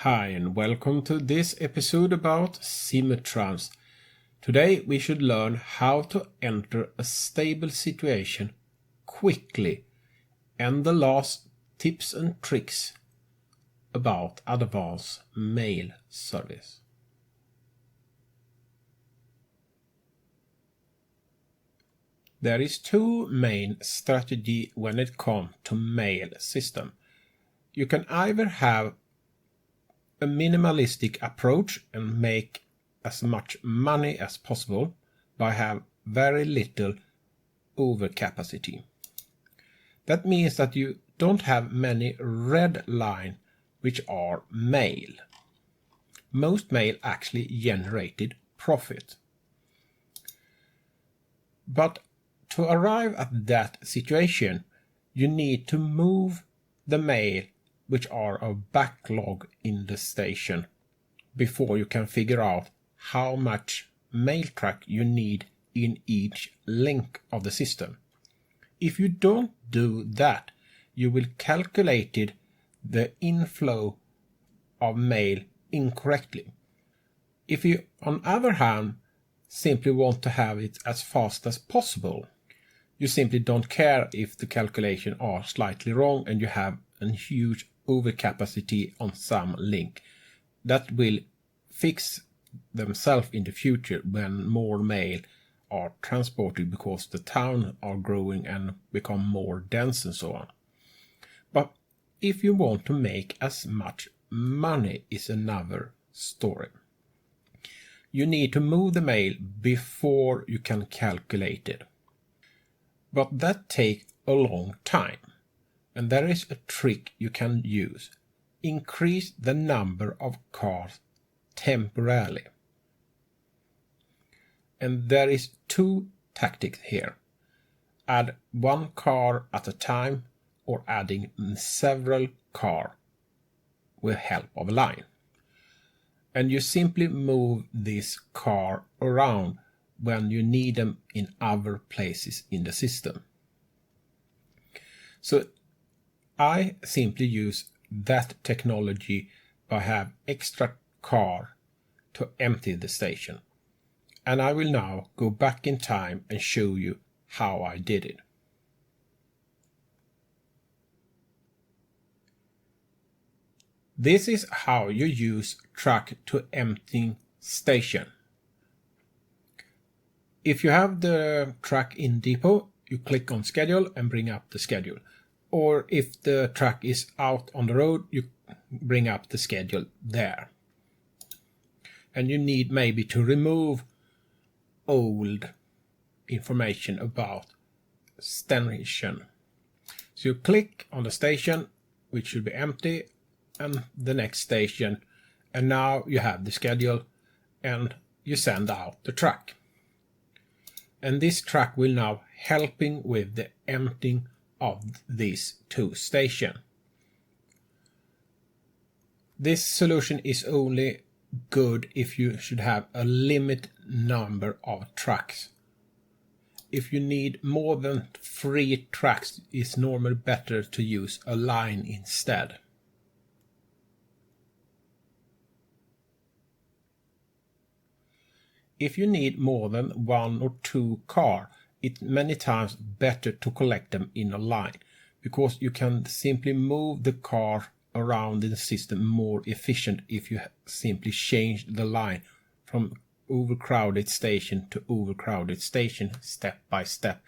Hi and welcome to this episode about Simutrans. Today we should learn how to enter a stable situation quickly and the last tips and tricks about advanced mail service. There is two main strategies when it comes to mail system. You can either have a minimalistic approach and make as much money as possible by have very little overcapacity. That means that you don't have many red line which are mail. Most mail actually generated profit. But to arrive at that situation, you need to move the mail which are a backlog in the station before you can figure out how much mail track you need in each link of the system. If you don't do that, you will calculate the inflow of mail incorrectly. If you, on the other hand, simply want to have it as fast as possible, you simply don't care if the calculations are slightly wrong and you have a huge overcapacity on some link. That will fix themselves in the future when more mail are transported because the town are growing and become more dense and so on. But if you want to make as much money is another story. You need to move the mail before you can calculate it. But that takes a long time. And there is a trick you can use. Increase the number of cars temporarily. And there is two tactics here. Add one car at a time or adding several cars with help of a line. And you simply move this car around when you need them in other places in the system. So I simply use that technology by have extra car to empty the station. And I will now go back in time and show you how I did it. This is how you use truck to empty station. If you have the truck in depot, you click on schedule and bring up the schedule. Or if the truck is out on the road, you bring up the schedule there. And you need maybe to remove old information about station. So you click on the station, which should be empty, and the next station. And now you have the schedule and you send out the truck. And this truck will now helping with the emptying of these two stations. This solution is only good if you should have a limit number of trucks. If you need more than 3 trucks, it's normally better to use a line instead. If you need more than 1 or 2 cars, it's many times better to collect them in a line, because you can simply move the car around in the system more efficient if you simply change the line from overcrowded station to overcrowded station step by step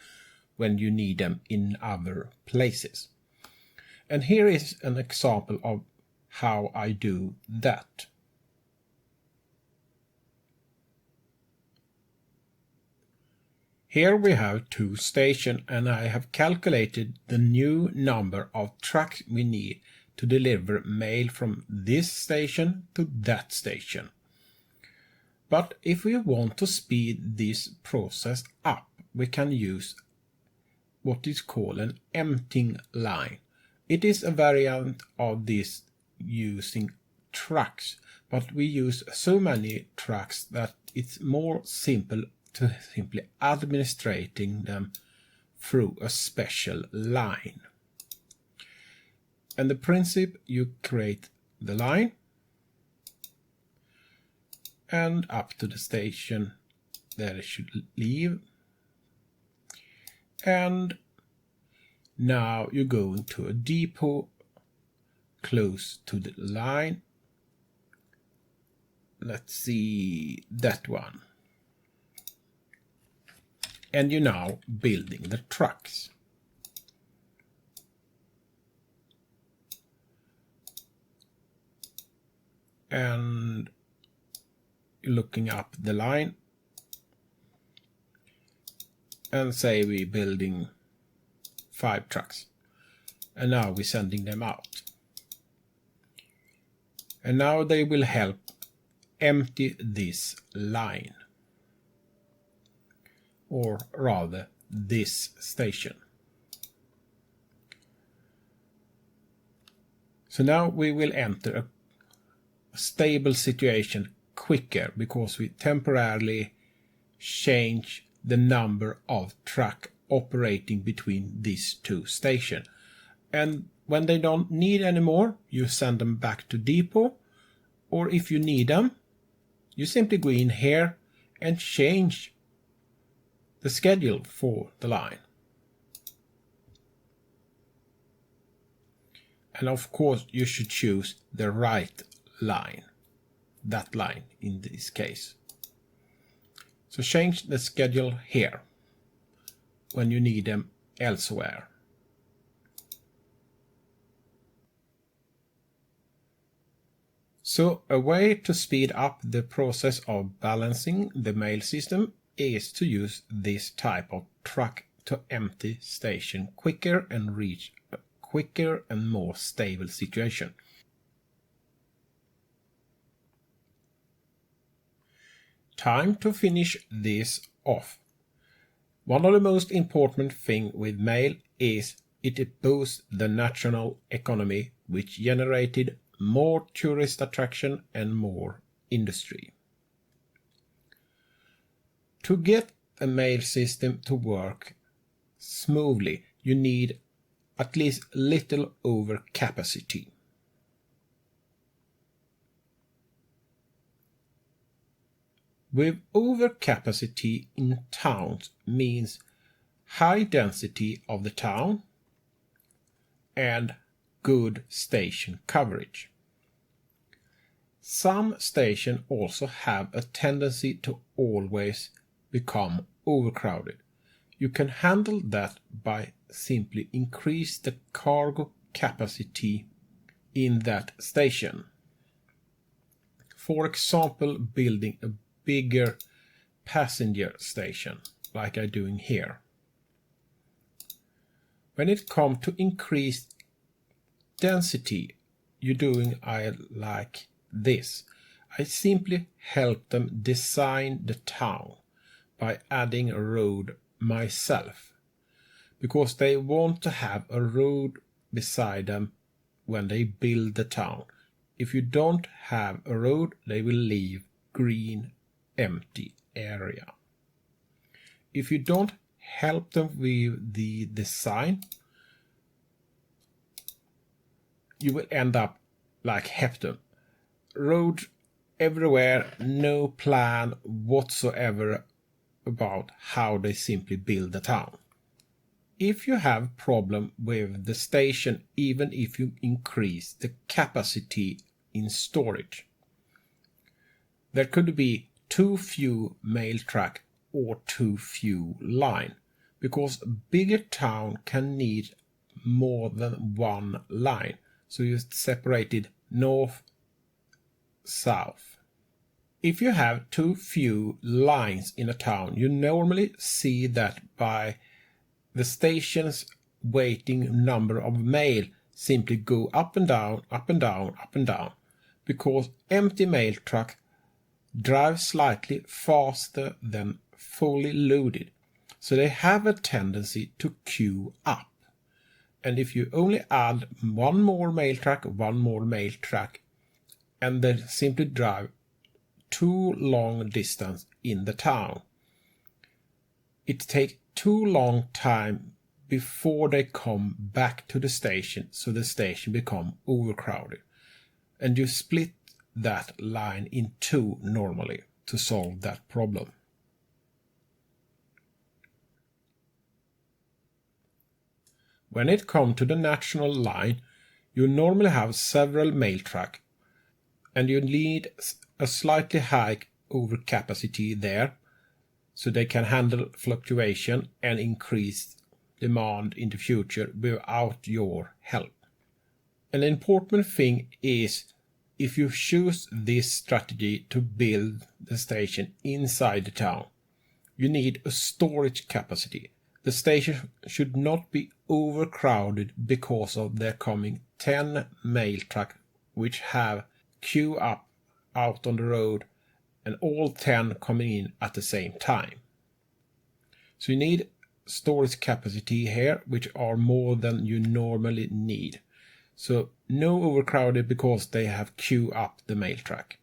when you need them in other places. And here is an example of how I do that. Here we have 2 stations and I have calculated the new number of trucks we need to deliver mail from this station to that station. But if we want to speed this process up, we can use what is called an emptying line. It is a variant of this using trucks, but we use so many trucks that it's more simple to simply administrating them through a special line. And the principle, you create the line and up to the station that it should leave. And now you're going to a depot close to the line. Let's see, that one. And you're now building the trucks. And looking up the line, and say we're building 5 trucks, and now we're sending them out, and now they will help empty this line, or rather this station. So now we will enter a stable situation quicker, because we temporarily change the number of trucks operating between these 2 stations. And when they don't need anymore, you send them back to depot, or if you need them, you simply go in here and change the schedule for the line. And of course you should choose the right line, that line in this case. So change the schedule here when you need them elsewhere. So a way to speed up the process of balancing the mail system is to use this type of truck to empty station quicker and reach a quicker and more stable situation. Time to finish this off. One of the most important things with mail is it boosts the national economy, which generated more tourist attraction and more industry. To get a mail system to work smoothly, you need at least little over capacity. With overcapacity in towns means high density of the town and good station coverage. Some stations also have a tendency to always become overcrowded. You can handle that by simply increase the cargo capacity in that station. For example, building a bigger passenger station like I'm doing here. When it comes to increased density, you're doing like this. I simply help them design the town by adding a road myself, because they want to have a road beside them when they build the town. If you don't have a road, they will leave green empty area. If you don't help them with the design, you will end up like Hepton. Roads everywhere, no plan whatsoever about how they simply build the town. If you have problem with the station, even if you increase the capacity in storage, there could be too few mail track or too few line, because a bigger town can need more than one line. So you separated north, south. If you have too few lines in a town, you normally see that by the station's waiting number of mail simply go up and down, up and down, up and down, because empty mail truck drive slightly faster than fully loaded, so they have a tendency to queue up. And if you only add one more mail truck, and they simply drive too long distance in the town, it takes too long time before they come back to the station, so the station become overcrowded, and you split that line in two normally to solve that problem. When it comes to the national line, you normally have several mail tracks, and you need a slightly high overcapacity there, so they can handle fluctuation and increased demand in the future without your help. An important thing is, if you choose this strategy to build the station inside the town, you need a storage capacity. The station should not be overcrowded because of there coming 10 mail trucks which have queue up out on the road and all 10 coming in at the same time. So you need storage capacity here which are more than you normally need. So no overcrowded because they have queue up the mail truck.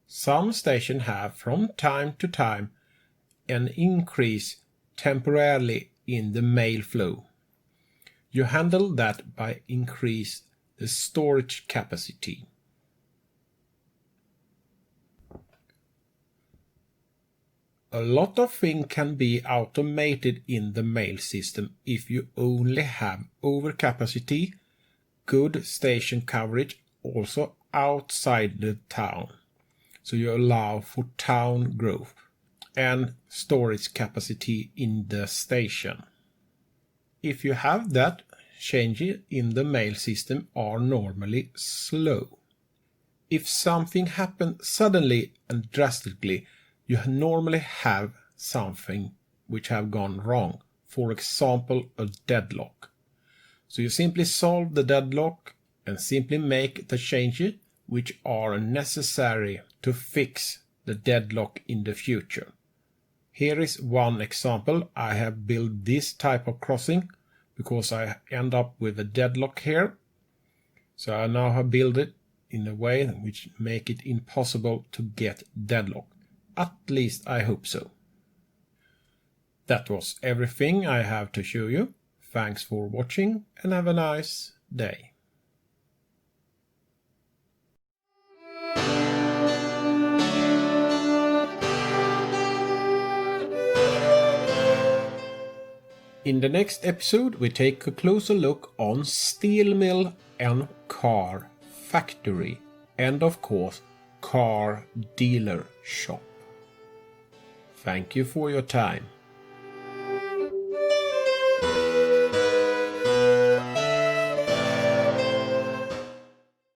Some stations have from time to time an increase temporarily in the mail flow. You handle that by increase the storage capacity. A lot of things can be automated in the mail system if you only have overcapacity, good station coverage also outside the town. So you allow for town growth and storage capacity in the station. If you have that, changes in the mail system are normally slow. If something happens suddenly and drastically, you normally have something which have gone wrong, for example a deadlock. So you simply solve the deadlock and simply make the changes which are necessary to fix the deadlock in the future. Here is one example. I have built this type of crossing because I end up with a deadlock here. So I now have built it in a way which make it impossible to get deadlock. At least I hope so. That was everything I have to show you. Thanks for watching and have a nice day. In the next episode we take a closer look on steel mill and car factory and of course car dealer shop. Thank you for your time.